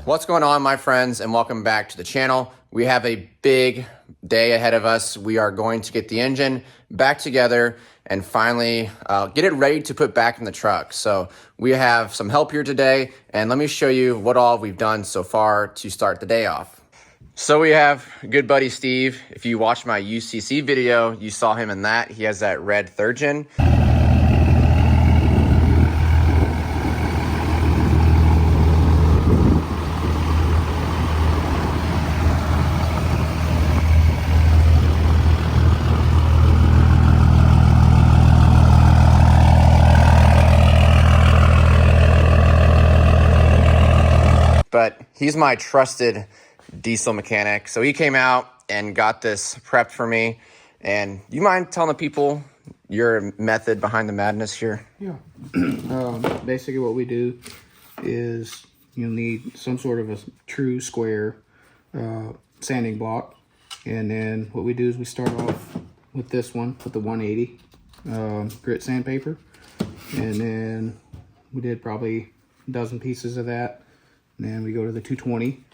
What's going on, my friends, and welcome back to the channel. We have a big day ahead of us. We are going to get the engine back together and finally get it ready to put back in the truck. So we have some help here today, and let me show you what all we've done so far to start the day off. So we have good buddy Steve. If you watched my UCC video, you saw him in that. He has that red third gen. But he's my trusted diesel mechanic. So he came out and got this prepped for me. And you mind telling the people your method behind the madness here? Yeah. Basically what we do is you'll need some sort of a true square sanding block. And then what we do is we start off with this one, with the 180 grit sandpaper. And then we did probably a dozen pieces of that. And then we go to the 220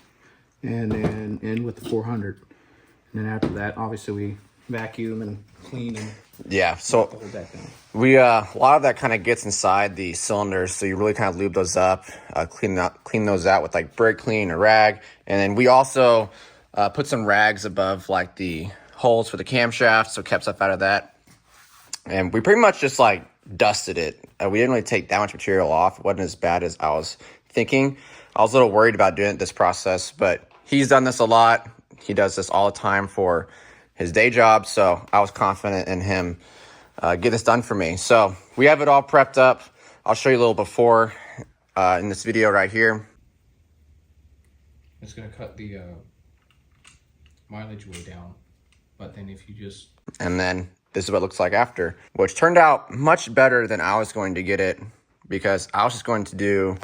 and then end with the 400. And then after that, obviously we vacuum and clean and yeah, so the whole deck down. We a lot of that kind of gets inside the cylinders, so you really kind of lube those up, clean those out with like brake clean or rag. And then we also put some rags above like the holes for the camshaft, so kept stuff out of that. And we pretty much just like dusted it. We didn't really take that much material off. It wasn't as bad as I was thinking. I was a little worried about doing this process, but he's done this a lot. He does this all the time for his day job, so I was confident in him get this done for me. So we have it all prepped up. I'll show you a little before in this video right here. It's going to cut the mileage way down, but then if you just... And then this is what it looks like after, which turned out much better than I was going to get it, because I was just going to do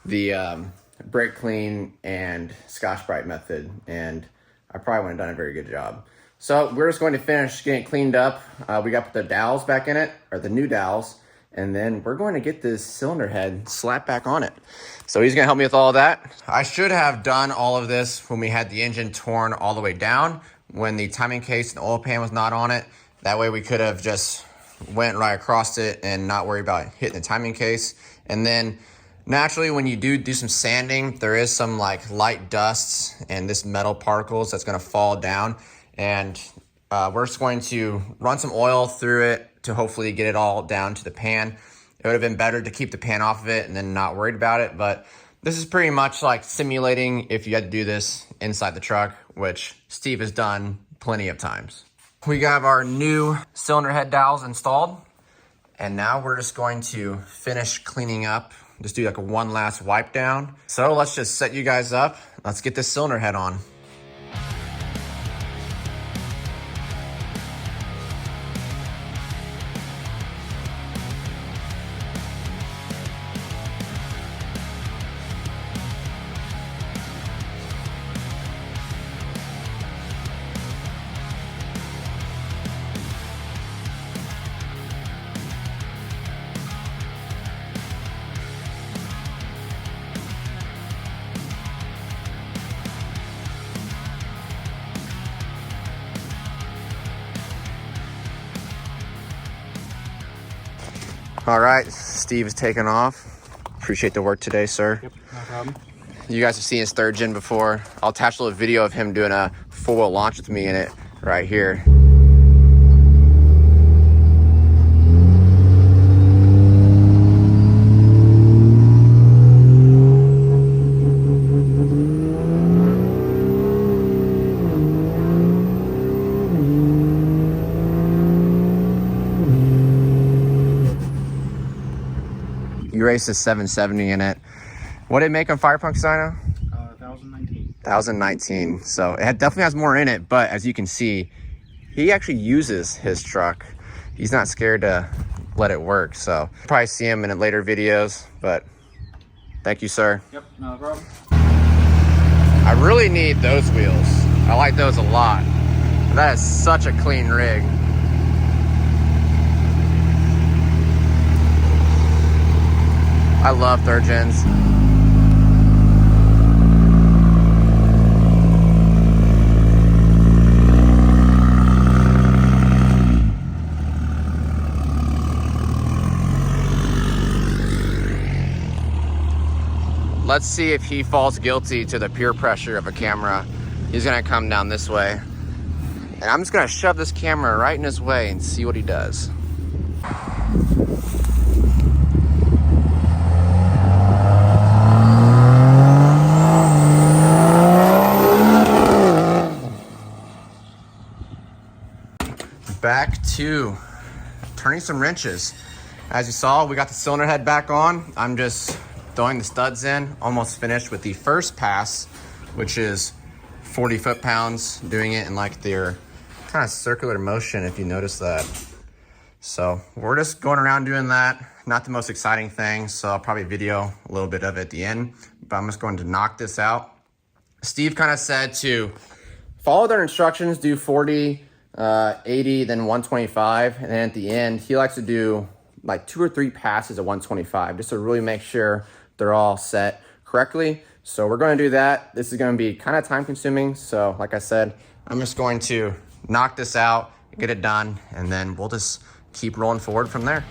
the brake clean and Scotch-Brite method, and I probably wouldn't have done a very good job. So we're just going to finish getting it cleaned up. We got the dowels back in it, or the new dowels, and then we're going to get this cylinder head slapped back on it. So he's gonna help me with all of that. I should have done all of this when we had the engine torn all the way down, when the timing case and the oil pan was not on it. That way we could have just went right across it and not worry about hitting the timing case. And then naturally, when you do some sanding, there is some like light dusts and this metal particles that's gonna fall down. And we're just going to run some oil through it to hopefully get it all down to the pan. It would have been better to keep the pan off of it and then not worried about it. But this is pretty much like simulating if you had to do this inside the truck, which Steve has done plenty of times. We got our new cylinder head dowels installed. And now we're just going to finish cleaning up. Just do like one last wipe down. So let's just set you guys up. Let's get this cylinder head on. All right, Steve is taking off. Appreciate the work today, sir. Yep, no problem. You guys have seen his third gen before. I'll attach a little video of him doing a four-wheel launch with me in it right here. You raced a 770 in it. What did it make on Fire Punk Sino? 1019. 1019. So it definitely has more in it, but as you can see, he actually uses his truck. He's not scared to let it work. So probably see him in later videos, but thank you, sir. Yep, no problem. I really need those wheels. I like those a lot. That is such a clean rig. I love third gens. let's see if he falls guilty to the peer pressure of a camera. He's gonna come down this way. And I'm just gonna shove this camera right in his way and see what he does. Back to turning some wrenches. As you saw, we got the cylinder head back on. I'm just throwing the studs in, almost finished with the first pass, which is 40 foot-pounds, doing it in like their kind of circular motion, if you notice that. So we're just going around doing that. Not the most exciting thing, so I'll probably video a little bit of it at the end, but I'm just going to knock this out. Steve kind of said to follow their instructions, do 40, 80, then 125, and then at the end, he likes to do like 2 or 3 passes at 125, just to really make sure they're all set correctly. So we're going to do that. This is going to be kind of time consuming. So like I said, I'm just going to knock this out, get it done, and then we'll just keep rolling forward from there.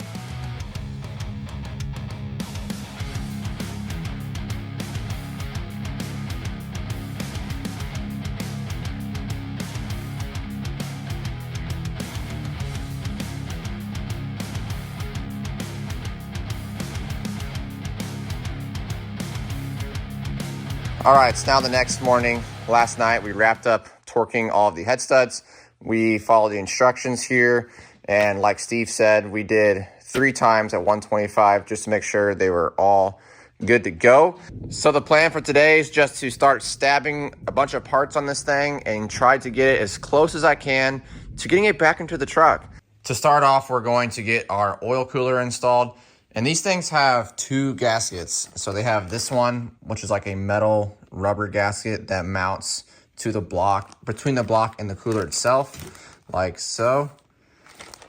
All right, it's now the next morning. Last night we wrapped up torquing all of the head studs. We followed the instructions here, and like Steve said, we did 3 times at 125 just to make sure they were all good to go. So the plan for today is just to start stabbing a bunch of parts on this thing and try to get it as close as I can to getting it back into the truck. To start off, we're going to get our oil cooler installed. And these things have 2 gaskets. So they have this one, which is like a metal rubber gasket that mounts to the block, between the block and the cooler itself, like so.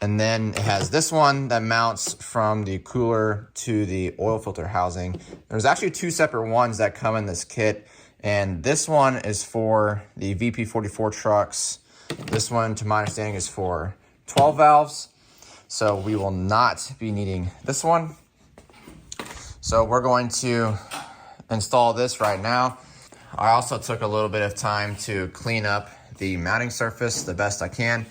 And then it has this one that mounts from the cooler to the oil filter housing. There's actually 2 separate ones that come in this kit. And this one is for the VP44 trucks. This one, to my understanding, is for 12 valves. So we will not be needing this one. So we're going to install this right now. I also took a little bit of time to clean up the mounting surface the best I can.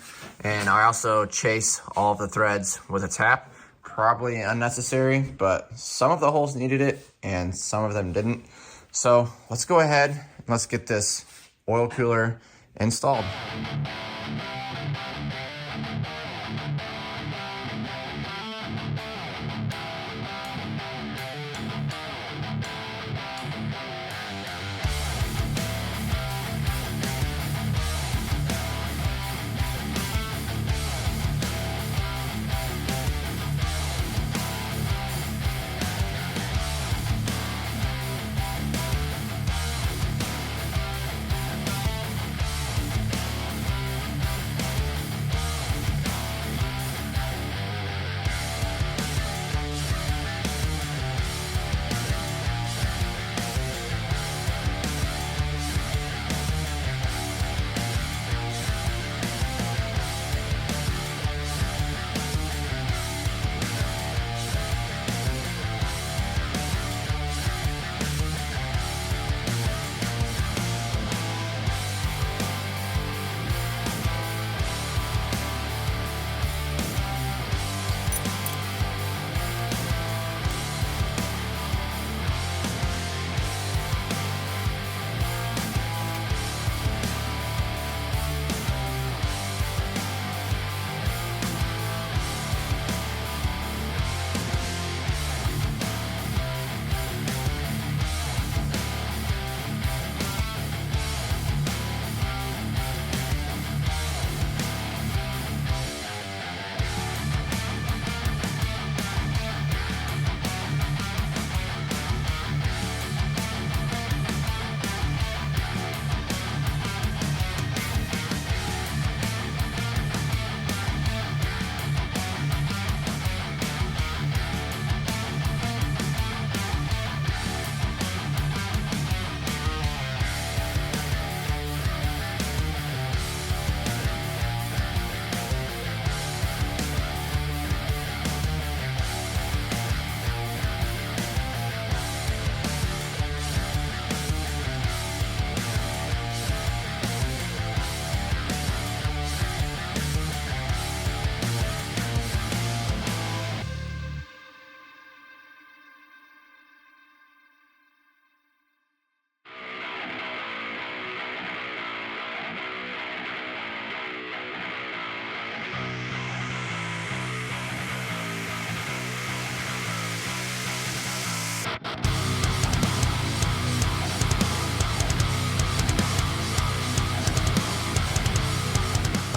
And I also chase all of the threads with a tap. Probably unnecessary, but some of the holes needed it and some of them didn't. So let's go ahead and let's get this oil cooler installed.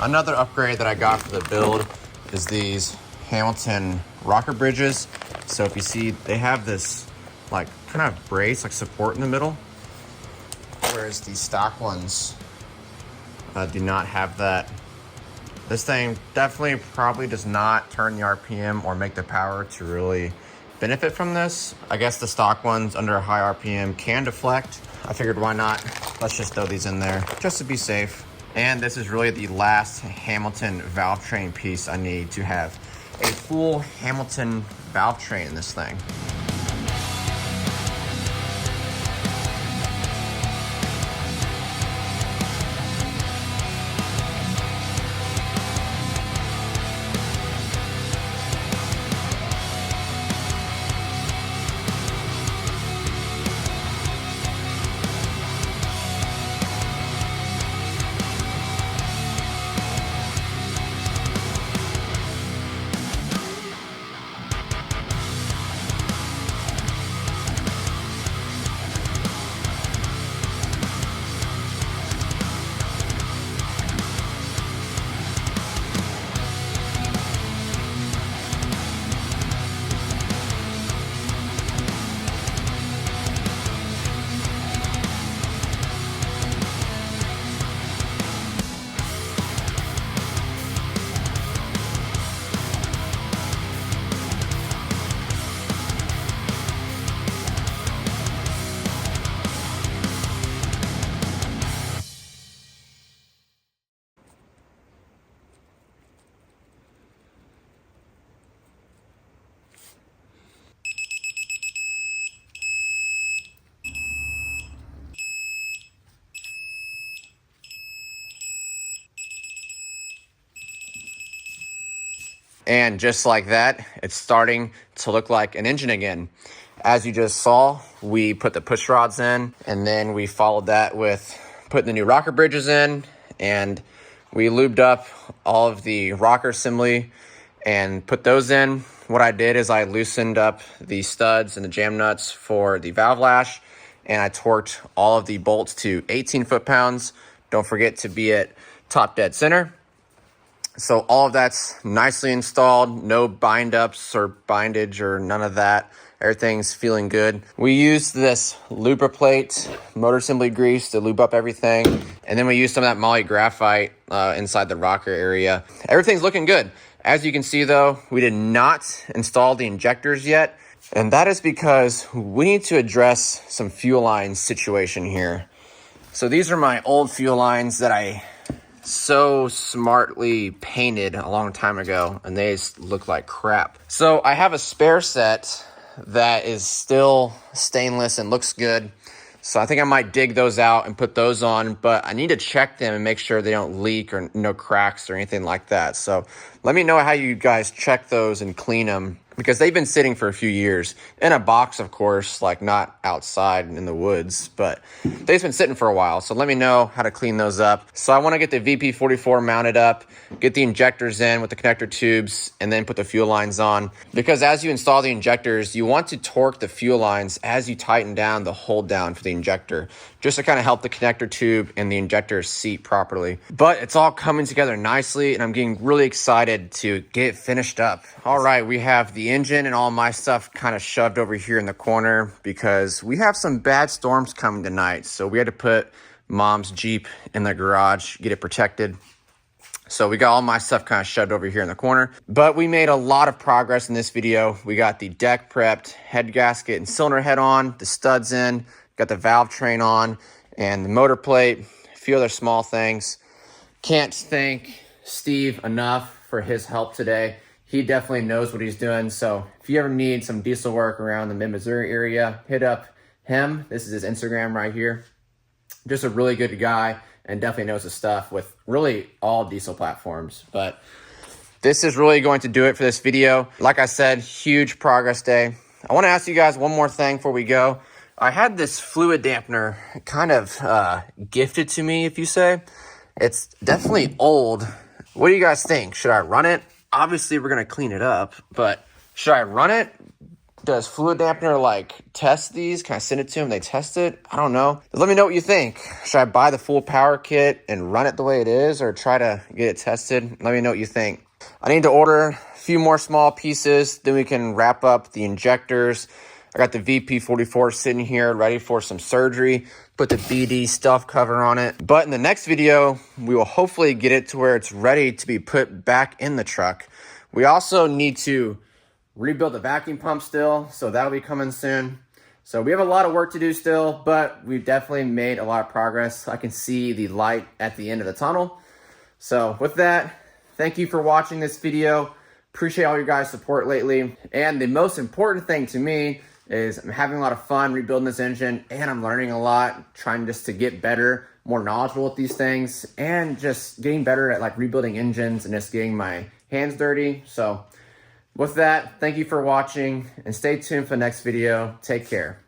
Another upgrade that I got for the build is these Hamilton rocker bridges. So if you see, they have this like kind of brace, like support in the middle, whereas the stock ones do not have that. This thing definitely probably does not turn the RPM or make the power to really benefit from this. I guess the stock ones under a high RPM can deflect. I figured why not? Let's just throw these in there just to be safe. And this is really the last Hamilton valve train piece I need to have a full Hamilton valve train in this thing. And just like that, it's starting to look like an engine again. As you just saw, we put the push rods in, and then we followed that with putting the new rocker bridges in, and we lubed up all of the rocker assembly and put those in. What I did is I loosened up the studs and the jam nuts for the valve lash, and I torqued all of the bolts to 18 foot-pounds. Don't forget to be at top dead center. So all of that's nicely installed, no bind ups or bindage or none of that. Everything's feeling good. We used this lubriplate motor assembly grease to lube up everything. And then we used some of that moly graphite inside the rocker area. Everything's looking good. As you can see though, we did not install the injectors yet. And that is because we need to address some fuel line situation here. So these are my old fuel lines that I so smartly painted a long time ago, and they look like crap. So I have a spare set that is still stainless and looks good. So I think I might dig those out and put those on, but I need to check them and make sure they don't leak or no cracks or anything like that. So let me know how you guys check those and clean them, because they've been sitting for a few years in a box, of course, like not outside in the woods, but they've been sitting for a while. So let me know how to clean those up. So I want to get the VP44 mounted up, get the injectors in with the connector tubes, and then put the fuel lines on. Because as you install the injectors, you want to torque the fuel lines as you tighten down the hold down for the injector, just to kind of help the connector tube and the injector seat properly. But it's all coming together nicely, and I'm getting really excited to get it finished up. All right, we have the engine and all my stuff kind of shoved over here in the corner because we have some bad storms coming tonight. So we had to put Mom's Jeep in the garage, get it protected. So we got all my stuff kind of shoved over here in the corner, but we made a lot of progress in this video. We got the deck prepped, head gasket and cylinder head on, the studs in, got the valve train on, and the motor plate, a few other small things. Can't thank Steve enough for his help today. He definitely knows what he's doing. So if you ever need some diesel work around the mid-Missouri area, hit up him. This is his Instagram right here. Just a really good guy and definitely knows his stuff with really all diesel platforms. But this is really going to do it for this video. Like I said, huge progress day. I want to ask you guys one more thing before we go. I had this fluid dampener kind of gifted to me, if you say. It's definitely old. What do you guys think? Should I run it? Obviously, we're going to clean it up, but should I run it? Does Fluid Dampener like test these? Can I send it to them? They test it? I don't know. Let me know what you think. Should I buy the full power kit and run it the way it is, or try to get it tested? Let me know what you think. I need to order a few more small pieces, then we can wrap up the injectors. I got the VP44 sitting here ready for some surgery. Put the BD stuff cover on it. But in the next video, we will hopefully get it to where it's ready to be put back in the truck. We also need to rebuild the vacuum pump still, so that'll be coming soon. So we have a lot of work to do still, but we've definitely made a lot of progress. I can see the light at the end of the tunnel. So with that, thank you for watching this video. Appreciate all your guys' support lately. And the most important thing to me is I'm having a lot of fun rebuilding this engine, and I'm learning a lot, trying just to get better, more knowledgeable with these things, and just getting better at like rebuilding engines and just getting my hands dirty. So with that, thank you for watching, and stay tuned for the next video. Take care.